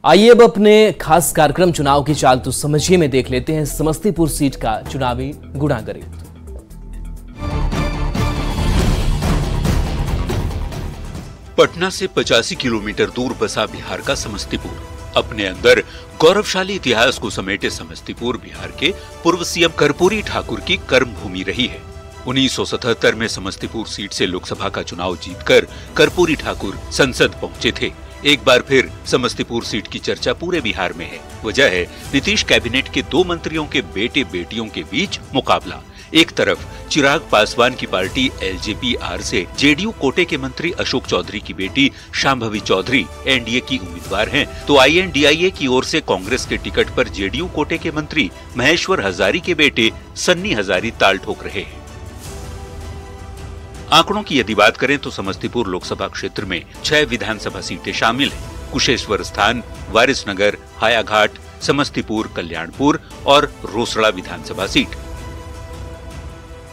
आइए अब अपने खास कार्यक्रम चुनाव की चाल तो समझिए में देख लेते हैं समस्तीपुर सीट का चुनावी गुणागरित। पटना से 85 किलोमीटर दूर बसा बिहार का समस्तीपुर अपने अंदर गौरवशाली इतिहास को समेटे समस्तीपुर बिहार के पूर्व सीएम कर्पूरी ठाकुर की कर्मभूमि रही है। 1977 में समस्तीपुर सीट से लोकसभा का चुनाव जीतकर कर्पूरी ठाकुर संसद पहुंचे थे। एक बार फिर समस्तीपुर सीट की चर्चा पूरे बिहार में है। वजह है नीतीश कैबिनेट के दो मंत्रियों के बेटे बेटियों के बीच मुकाबला। एक तरफ चिराग पासवान की पार्टी एलजेपी-आर से जेडीयू कोटे के मंत्री अशोक चौधरी की बेटी शांभवी चौधरी एनडीए की उम्मीदवार हैं, तो आईएनडीआईए की ओर से कांग्रेस के टिकट पर जेडीयू कोटे के मंत्री महेश्वर हजारी के बेटे सन्नी हजारी ताल ठोक रहे हैं। आंकड़ों की यदि बात करें तो समस्तीपुर लोकसभा क्षेत्र में 6 विधानसभा सीटें शामिल हैं। कुशेश्वर स्थान, वारिसनगर, हायाघाट, समस्तीपुर, कल्याणपुर और रोसड़ा विधानसभा सीट।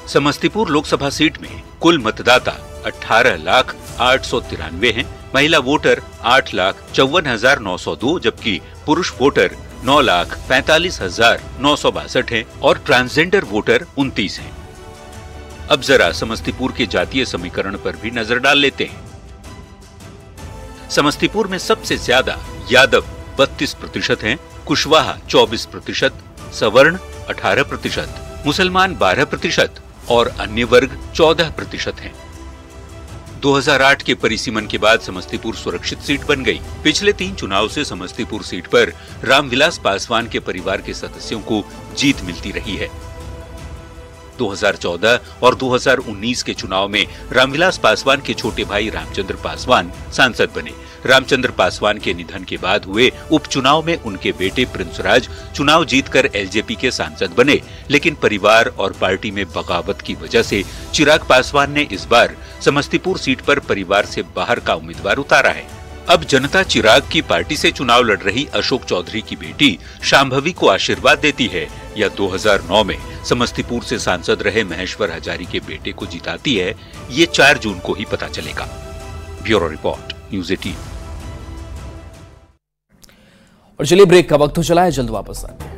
समस्तीपुर लोकसभा सीट में कुल मतदाता 18,893 हैं। महिला वोटर 8,54,902 जबकि पुरुष वोटर 9,45,962 हैं और ट्रांसजेंडर वोटर 29 हैं। अब जरा समस्तीपुर के जातीय समीकरण पर भी नजर डाल लेते हैं। समस्तीपुर में सबसे ज्यादा यादव 32% हैं, कुशवाहा 24%, सवर्ण 18%, मुसलमान 12% और अन्य वर्ग 14% हैं। 2008 के परिसीमन के बाद समस्तीपुर सुरक्षित सीट बन गई। पिछले 3 चुनाव से समस्तीपुर सीट पर रामविलास पासवान के परिवार के सदस्यों को जीत मिलती रही है। 2014 और 2019 के चुनाव में रामविलास पासवान के छोटे भाई रामचंद्र पासवान सांसद बने। रामचंद्र पासवान के निधन के बाद हुए उपचुनाव में उनके बेटे प्रिंसराज चुनाव जीतकर एलजेपी के सांसद बने, लेकिन परिवार और पार्टी में बगावत की वजह से चिराग पासवान ने इस बार समस्तीपुर सीट पर परिवार से बाहर का उम्मीदवार उतारा है। अब जनता चिराग की पार्टी से चुनाव लड़ रही अशोक चौधरी की बेटी शांभवी को आशीर्वाद देती है या 2009 में समस्तीपुर से सांसद रहे महेश्वर हजारी के बेटे को जिताती है, ये 4 जून को ही पता चलेगा। Bureau report, news 18। और चलिए ब्रेक का वक्त हो चला है, जल्द वापस आएंगे।